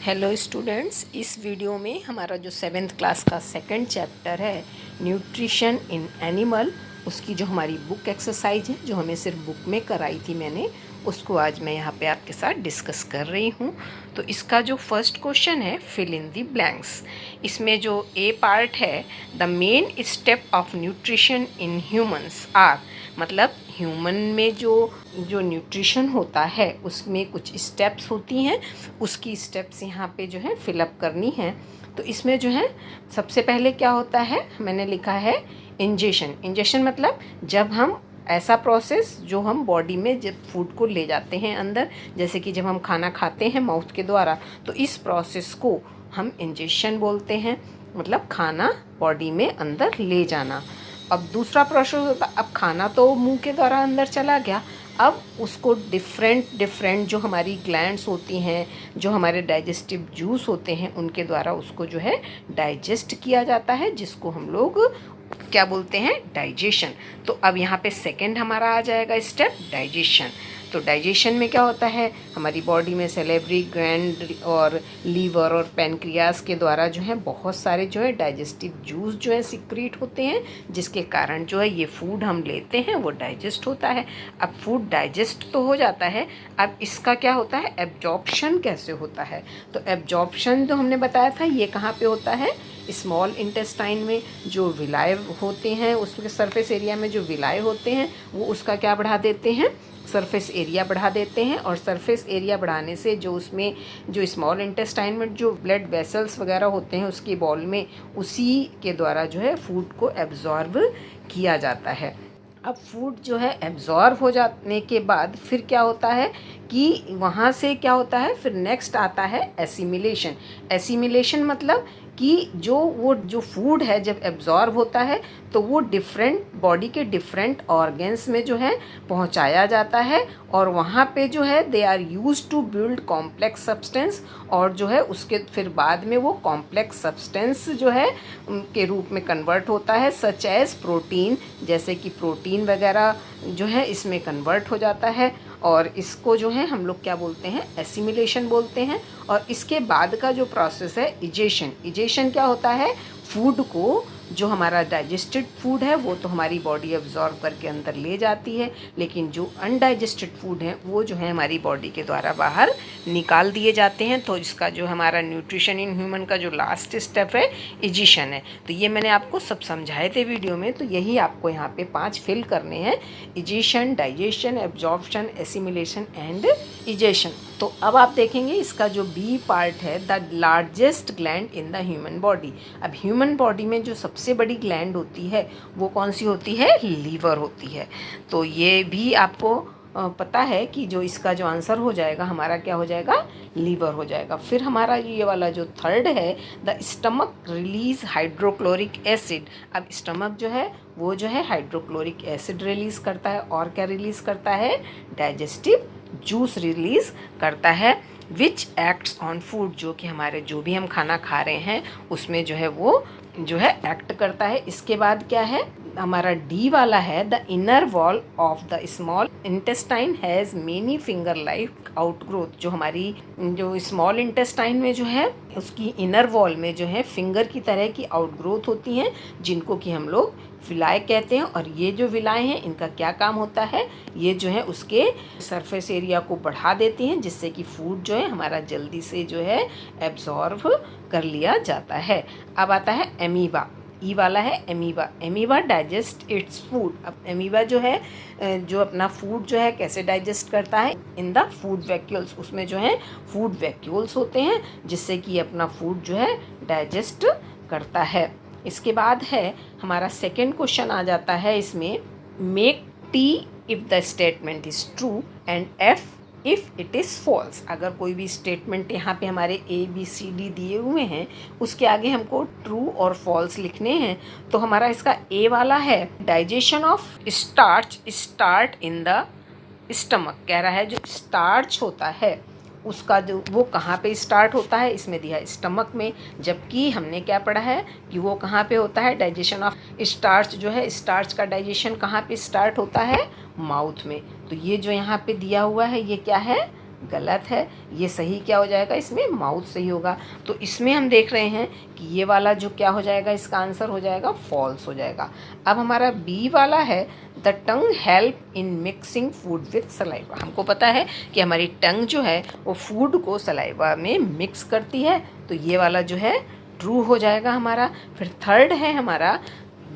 Hello students, इस video में हमारा जो 7th क्लास का सेकंड चैप्टर है न्यूट्रिशन इन एनिमल, उसकी जो हमारी बुक एक्सरसाइज है जो हमें सिर्फ बुक में कराई थी मैंने, उसको आज मैं यहाँ पे आपके साथ डिस्कस कर रही हूँ। तो इसका जो फर्स्ट क्वेश्चन है फिल इन दी ब्लैंक्स। इसमें जो ए पार्ट है, the main step of nutrition in humans are, मतलब ह्यूमन में जो न्यूट्रिशन होता है उसमें कुछ स्टेप्स होती हैं, उसकी स्टेप्स यहाँ पे जो है फिलअप करनी है। तो इसमें जो है सबसे पहले क्या होता है, मैंने लिखा है इंजेशन। इंजेशन मतलब जब हम ऐसा प्रोसेस जो हम बॉडी में जब फूड को ले जाते हैं अंदर, जैसे कि जब हम खाना खाते हैं माउथ के द्वारा, तो इस प्रोसेस को हम इंजेशन बोलते हैं, मतलब खाना बॉडी में अंदर ले जाना। अब दूसरा प्रोसेस होता, अब खाना तो मुंह के द्वारा अंदर चला गया, अब उसको डिफरेंट जो हमारी ग्लैंड्स होती हैं, जो हमारे डाइजेस्टिव जूस होते हैं, उनके द्वारा उसको जो है डाइजेस्ट किया जाता है, जिसको हम लोग क्या बोलते हैं, डाइजेशन। तो अब यहाँ पे सेकंड हमारा आ जाएगा स्टेप डाइजेशन। तो डाइजेशन में क्या होता है, हमारी बॉडी में सेलेवरी ग्लैंड और लीवर और पैनक्रियास के द्वारा जो है बहुत सारे जो है डाइजेस्टिव जूस जो है सिक्रीट होते हैं, जिसके कारण जो है ये फूड हम लेते हैं वो डाइजेस्ट होता है। अब फूड डाइजेस्ट तो हो जाता है, अब इसका क्या होता है, एब्जॉर्प्शन कैसे होता है। तो एब्जॉर्प्शन जो हमने बताया था ये कहाँ पे होता है, स्मॉल इंटेस्टाइन में जो विलाय होते हैं, उसके सरफेस एरिया में जो विलाय होते हैं वो उसका क्या बढ़ा देते हैं, सरफेस एरिया बढ़ा देते हैं। और सरफेस एरिया बढ़ाने से जो उसमें जो स्मॉल इंटेस्टाइन में जो ब्लड वेसल्स वगैरह होते हैं उसकी बॉल में, उसी के द्वारा जो है फूड को एब्जॉर्ब किया जाता है। अब फूड जो है एब्जॉर्ब हो जाने के बाद फिर क्या होता है कि वहाँ से क्या होता है, फिर नेक्स्ट आता है एसिमिलेशन। एसिमिलेशन मतलब कि जो फूड है जब एब्जॉर्ब होता है तो वो डिफरेंट बॉडी के डिफरेंट ऑर्गन्स में जो है पहुंचाया जाता है, और वहाँ पे जो है they are used to build complex substance, और जो है उसके फिर बाद में वो कॉम्प्लेक्स सब्सटेंस जो है के रूप में कन्वर्ट होता है, सच एज प्रोटीन, जैसे कि प्रोटीन वगैरह जो है इसमें कन्वर्ट हो जाता है। और इसको जो है हम लोग क्या बोलते हैं, एसिमिलेशन बोलते हैं। और इसके बाद का जो प्रोसेस है इजेशन। इजेशन क्या होता है, फूड को जो हमारा डाइजेस्टेड फूड है वो तो हमारी बॉडी एब्जॉर्ब करके अंदर ले जाती है, लेकिन जो अनडाइजेस्टेड फूड है वो जो है हमारी बॉडी के द्वारा बाहर निकाल दिए जाते हैं। तो इसका जो हमारा न्यूट्रिशन इन ह्यूमन का जो लास्ट स्टेप है इजेशन है। तो ये मैंने आपको सब समझाए थे वीडियो में, तो यही आपको यहाँ पे 5 फिल करने हैं, egestion, digestion, absorption, assimilation and egestion. तो अब आप देखेंगे इसका जो बी पार्ट है, the largest gland in the human body. अब ह्यूमन बॉडी में जो सबसे बड़ी ग्लैंड होती है वो कौन सी होती है, लीवर होती है। तो ये भी आपको पता है कि जो इसका जो आंसर हो जाएगा हमारा क्या हो जाएगा, लीवर हो जाएगा। फिर हमारा ये वाला जो थर्ड है, the stomach release hydrochloric acid. अब स्टमक जो है वो जो है हाइड्रोक्लोरिक एसिड रिलीज करता है, और क्या रिलीज करता है, डाइजेस्टिव जूस रिलीज करता है, विच एक्ट्स ऑन फूड, जो कि हमारे जो भी हम खाना खा रहे हैं उसमें जो है वो जो है एक्ट करता है। इसके बाद क्या है, हमारा डी वाला है, the inner wall of the small intestine has many finger like outgrowth. जो हमारी जो स्मॉल इंटेस्टाइन में जो है उसकी इनर वॉल में जो है फिंगर की तरह की आउटग्रोथ होती हैं, जिनको कि हम लोग विलाय कहते हैं। और ये जो विलाय हैं इनका क्या काम होता है, ये जो है उसके सरफेस एरिया को बढ़ा देती हैं, जिससे कि फूड जो है हमारा जल्दी से जो है एब्जॉर्ब कर लिया जाता है। अब आता है एमीबा, ई वाला है amoeba. Amoeba digest its food. अब एमीबा जो है जो अपना फूड जो है कैसे डाइजेस्ट करता है, इन द फूड वैक्यूल्स। उसमें जो है फूड वैक्यूल्स होते हैं, जिससे कि अपना फूड जो है डाइजेस्ट करता है। इसके बाद है हमारा सेकंड क्वेश्चन आ जाता है इसमें, make T if the statement is true and F if it is false. अगर कोई भी स्टेटमेंट यहाँ पे हमारे ABCD दिए हुए हैं, उसके आगे हमको ट्रू और फॉल्स लिखने हैं। तो हमारा इसका ए वाला है, digestion of starch start in the stomach. कह रहा है जो स्टार्च होता है उसका जो वो कहाँ पे स्टार्ट होता है, इसमें दिया है स्टमक में, जबकि हमने क्या पढ़ा है कि वो कहाँ पे होता है, डाइजेशन ऑफ स्टार्च जो है, स्टार्च का डाइजेशन कहाँ पे स्टार्ट होता है, माउथ में। तो ये जो यहाँ पे दिया हुआ है ये क्या है, गलत है। ये सही क्या हो जाएगा, इसमें माउथ सही होगा। तो इसमें हम देख रहे हैं कि ये वाला जो क्या हो जाएगा, इसका आंसर हो जाएगा फॉल्स हो जाएगा। अब हमारा बी वाला है the tongue help in mixing food with saliva. हमको पता है कि हमारी टंग जो है वो फूड को सलाइवा में मिक्स करती है, तो ये वाला जो है ट्रू हो जाएगा हमारा। फिर थर्ड है हमारा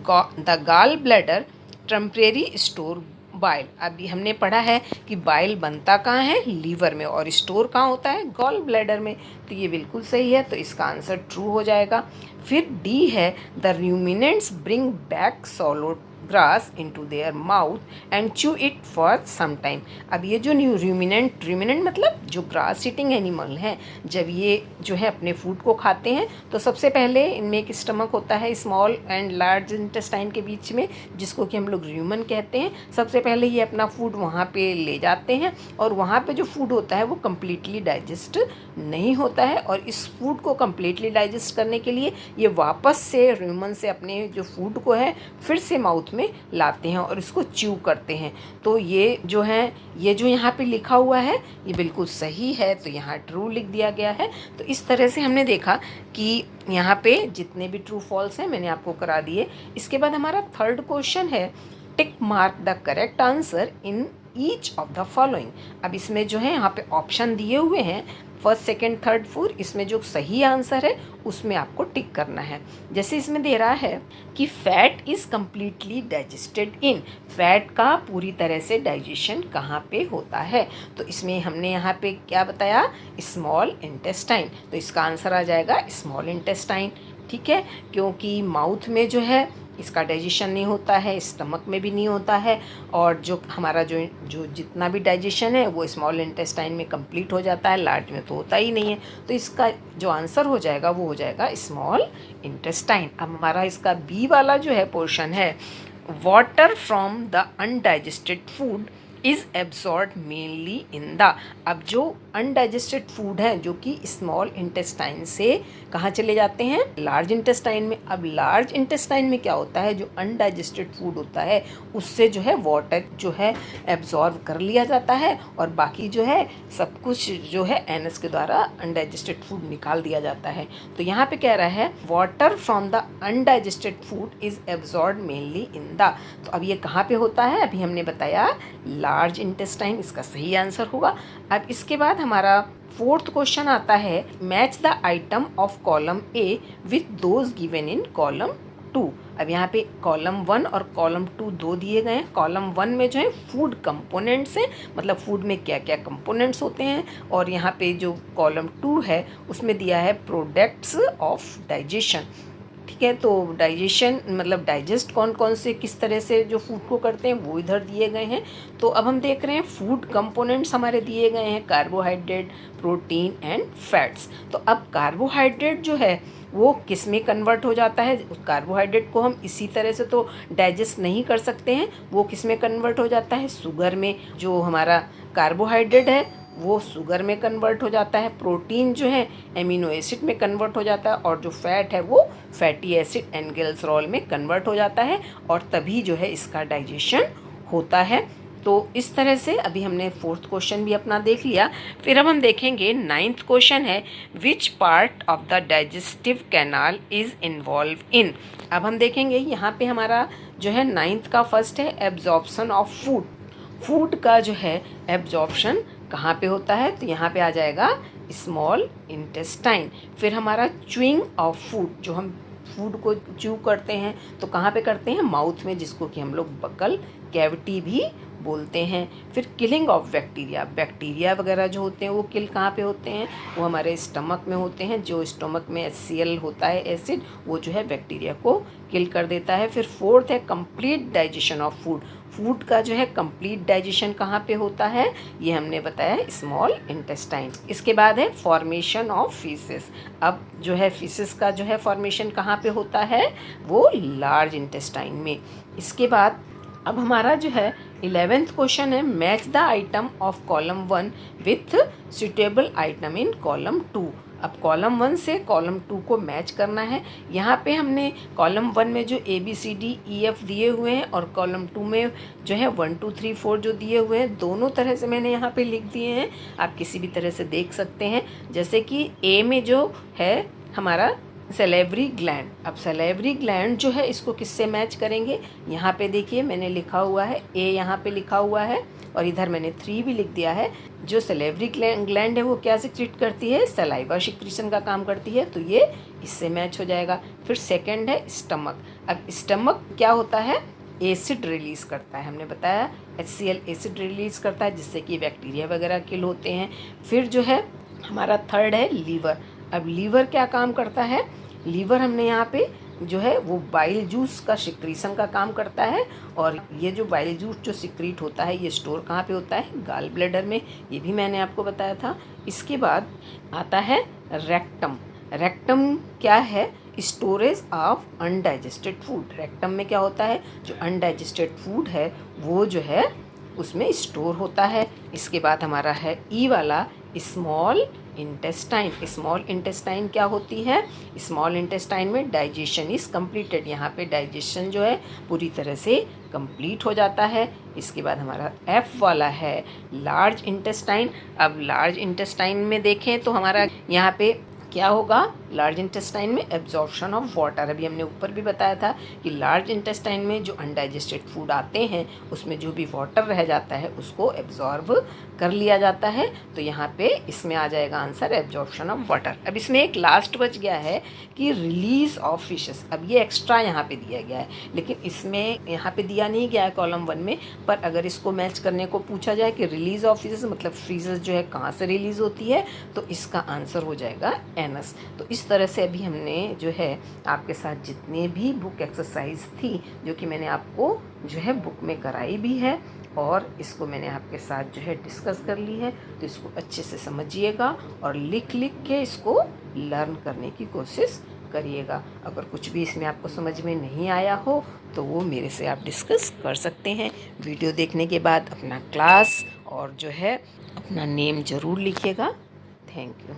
the gall bladder temporary store bile. अभी हमने पढ़ा है कि बाइल बनता कहाँ है, लीवर में, और स्टोर कहाँ होता है, गॉल ब्लैडर में। तो ये बिल्कुल सही है, तो इसका आंसर ट्रू हो जाएगा। फिर डी है the ruminants bring back solid grass into their mouth and chew it for some time. अब ये जो रूमिनेंट मतलब जो ग्रास ईटिंग एनिमल हैं, जब ये जो है अपने फूड को खाते हैं तो सबसे पहले इनमें एक स्टमक होता है स्मॉल एंड लार्ज इंटेस्टाइन के बीच में, जिसको कि हम लोग रूमन कहते हैं। सबसे पहले ये अपना फूड वहाँ पे ले जाते हैं, और वहाँ पे जो फूड होता है वो कम्प्लीटली डाइजेस्ट नहीं होता है, और इस फूड को कम्प्लीटली डाइजेस्ट करने के लिए ये वापस से रूमन से अपने जो फूड को है फिर से माउथ में लाते हैं और इसको च्यू करते हैं। तो ये जो है, ये जो यहाँ पे लिखा हुआ है ये बिल्कुल सही है, तो यहाँ ट्रू लिख दिया गया है। तो इस तरह से हमने देखा कि यहाँ पे जितने भी ट्रू फॉल्स हैं मैंने आपको करा दिए। इसके बाद हमारा थर्ड क्वेश्चन है tick mark the correct answer in each of the following. अब इसमें जो है यहाँ पे ऑप्शन दिए हुए हैं, फर्स्ट सेकेंड थर्ड फोर्थ, इसमें जो सही आंसर है उसमें आपको टिक करना है। जैसे इसमें दे रहा है कि fat is completely digested in, fat का पूरी तरह से डाइजेशन कहाँ पे होता है, तो इसमें हमने यहाँ पे क्या बताया, स्मॉल इंटेस्टाइन। तो इसका आंसर आ जाएगा स्मॉल इंटेस्टाइन, ठीक है, क्योंकि माउथ में जो है इसका डाइजेशन नहीं होता है, स्टमक में भी नहीं होता है, और जो हमारा जो जितना भी डाइजेशन है वो स्मॉल इंटेस्टाइन में कंप्लीट हो जाता है, लार्ज में तो होता ही नहीं है। तो इसका जो आंसर हो जाएगा वो हो जाएगा स्मॉल इंटेस्टाइन। अब हमारा इसका बी वाला जो है पोर्शन है water from the undigested food is absorb mainly in the. अब जो अनडाइजेस्टेड फूड है जो कि स्मॉल इंटेस्टाइन से कहाँ चले जाते हैं, लार्ज इंटेस्टाइन में। अब लार्ज इंटेस्टाइन में क्या होता है, जो अनडाइजेस्टेड फूड होता है उससे जो है वाटर जो है एब्जॉर्ब कर लिया जाता है, और बाकी जो है सब कुछ जो है एनस के द्वारा अनडाइजेस्टेड फूड निकाल दिया जाता है। तो यहाँ पे कह रहा है water from the undigested food is absorb mainly in the. तो अब ये कहाँ पे होता है, अभी हमने बताया लार्ज इंटेस्टाइन, इसका सही आंसर होगा। अब इसके बाद हमारा फोर्थ क्वेश्चन आता है match the item of column A with those given in column 2। अब यहाँ पे कॉलम 1 और कॉलम 2 दो दिए गए हैं। कॉलम 1 में जो है फूड कंपोनेंट्स हैं, मतलब फूड में क्या क्या कंपोनेंट्स होते हैं, और यहाँ पे जो कॉलम 2 है उसमें दिया है प्रोडक्ट्स ऑफ डाइजेशन, ठीक है। तो डाइजेशन मतलब डाइजेस्ट कौन कौन से किस तरह से जो फूड को करते हैं वो इधर दिए गए हैं। तो अब हम देख रहे हैं फूड कंपोनेंट्स हमारे दिए गए हैं कार्बोहाइड्रेट, प्रोटीन एंड फैट्स। तो अब कार्बोहाइड्रेट जो है वो किस में कन्वर्ट हो जाता है, कार्बोहाइड्रेट को हम इसी तरह से तो डाइजेस्ट नहीं कर सकते हैं, वो किस में कन्वर्ट हो जाता है, शुगर में। जो हमारा कार्बोहाइड्रेट है वो शुगर में कन्वर्ट हो जाता है, प्रोटीन जो है एमिनो एसिड में कन्वर्ट हो जाता है, और जो फैट है वो फैटी एसिड एंड ग्लिसरॉल में कन्वर्ट हो जाता है, और तभी जो है इसका डाइजेशन होता है। तो इस तरह से अभी हमने फोर्थ क्वेश्चन भी अपना देख लिया। फिर अब हम देखेंगे नाइन्थ क्वेश्चन है which part of the digestive canal is involve in. अब हम देखेंगे यहाँ पे हमारा जो है नाइन्थ का फर्स्ट है एब्जॉर्प्शन ऑफ फूड। फूड का जो है एब्जॉर्प्शन कहाँ पे होता है, तो यहाँ पे आ जाएगा स्मॉल इंटेस्टाइन। फिर हमारा च्यूइंग ऑफ फूड, जो हम फूड को च्यू करते हैं तो कहाँ पे करते हैं, माउथ में, जिसको कि हम लोग बकल कैविटी भी बोलते हैं। फिर किलिंग ऑफ बैक्टीरिया, बैक्टीरिया वगैरह जो होते हैं वो किल कहाँ पे होते हैं, वो हमारे स्टमक में होते हैं। जो स्टमक में HCl होता है एसिड, वो जो है बैक्टीरिया को किल कर देता है। फिर फोर्थ है complete digestion of food. Food का जो है कंप्लीट डाइजेशन कहाँ पे होता है, ये हमने बताया स्मॉल इंटेस्टाइन। इसके बाद है फॉर्मेशन ऑफ फीसेस। अब जो है फीसेस का जो है फॉर्मेशन कहाँ पे होता है, वो लार्ज इंटेस्टाइन में। इसके बाद अब हमारा जो है 11th क्वेश्चन है match the item of column 1 with suitable item in column 2। अब कॉलम 1 से कॉलम 2 को मैच करना है। यहाँ पे हमने कॉलम 1 में जो ABCDEF दिए हुए हैं और कॉलम 2 में जो है 1 2 3 4 जो दिए हुए हैं, दोनों तरह से मैंने यहाँ पे लिख दिए हैं। आप किसी भी तरह से देख सकते हैं। जैसे कि A में जो है हमारा सैलिवरी ग्लैंड, अब सैलिवरी ग्लैंड जो है इसको किससे मैच करेंगे, यहाँ पे देखिए मैंने लिखा हुआ है A, यहाँ पे लिखा हुआ है और इधर मैंने 3 भी लिख दिया है। जो सैलिवरी ग्लैंड है वो क्या सिक्रीट करती है, सलाइवा सिक्रीशन का काम करती है, तो ये इससे मैच हो जाएगा। फिर सेकंड है स्टमक। अब स्टमक क्या होता है, एसिड रिलीज करता है, हमने बताया HCl एसिड रिलीज करता है जिससे कि बैक्टीरिया वगैरह किल होते हैं। फिर जो है हमारा थर्ड है लीवर। अब लीवर क्या काम करता है, लीवर हमने यहाँ पे जो है वो बाइल जूस का सिक्रीशन का काम करता है और ये जो बाइल जूस जो सिक्रीट होता है ये स्टोर कहाँ पे होता है, गाल ब्लैडर में, ये भी मैंने आपको बताया था। इसके बाद आता है रेक्टम। रेक्टम क्या है, storage of undigested food. Rectum में क्या होता है, जो अनडाइजेस्टेड फूड है वो जो है उसमें स्टोर होता है। इसके बाद हमारा है ई वाला, स्मॉल इंटेस्टाइन। स्मॉल इंटेस्टाइन क्या होती है, स्मॉल इंटेस्टाइन में डाइजेशन इज़ कंप्लीटेड, यहाँ पे डाइजेशन जो है पूरी तरह से कंप्लीट हो जाता है। इसके बाद हमारा एफ वाला है लार्ज इंटेस्टाइन। अब लार्ज इंटेस्टाइन में देखें तो हमारा यहाँ पे क्या होगा, लार्ज इंटेस्टाइन में एब्जॉर्प्शन ऑफ वाटर। अभी हमने ऊपर भी बताया था कि लार्ज इंटेस्टाइन में जो अनडाइजेस्टेड फूड आते हैं उसमें जो भी वाटर रह जाता है उसको एब्जॉर्ब कर लिया जाता है, तो यहाँ पे इसमें आ जाएगा आंसर एब्जॉर्प्शन ऑफ वाटर। अब इसमें एक लास्ट बच गया है कि रिलीज ऑफ फिशेस। अब ये एक्स्ट्रा यहाँ पे दिया गया है, लेकिन इसमें यहाँ पे दिया नहीं गया है कॉलम 1 में, पर अगर इसको मैच करने को पूछा जाए कि रिलीज ऑफ फिशेस मतलब फिशेस जो है कहाँ से रिलीज होती है, तो इसका आंसर हो जाएगा एनस। तो इस तरह से अभी हमने जो है आपके साथ जितने भी बुक एक्सरसाइज थी जो कि मैंने आपको जो है बुक में कराई भी है और इसको मैंने आपके साथ जो है डिस्कस कर ली है, तो इसको अच्छे से समझिएगा और लिख लिख के इसको लर्न करने की कोशिश करिएगा। अगर कुछ भी इसमें आपको समझ में नहीं आया हो तो वो मेरे से आप डिस्कस कर सकते हैं। वीडियो देखने के बाद अपना क्लास और जो है अपना नेम ज़रूर लिखिएगा। Thank you.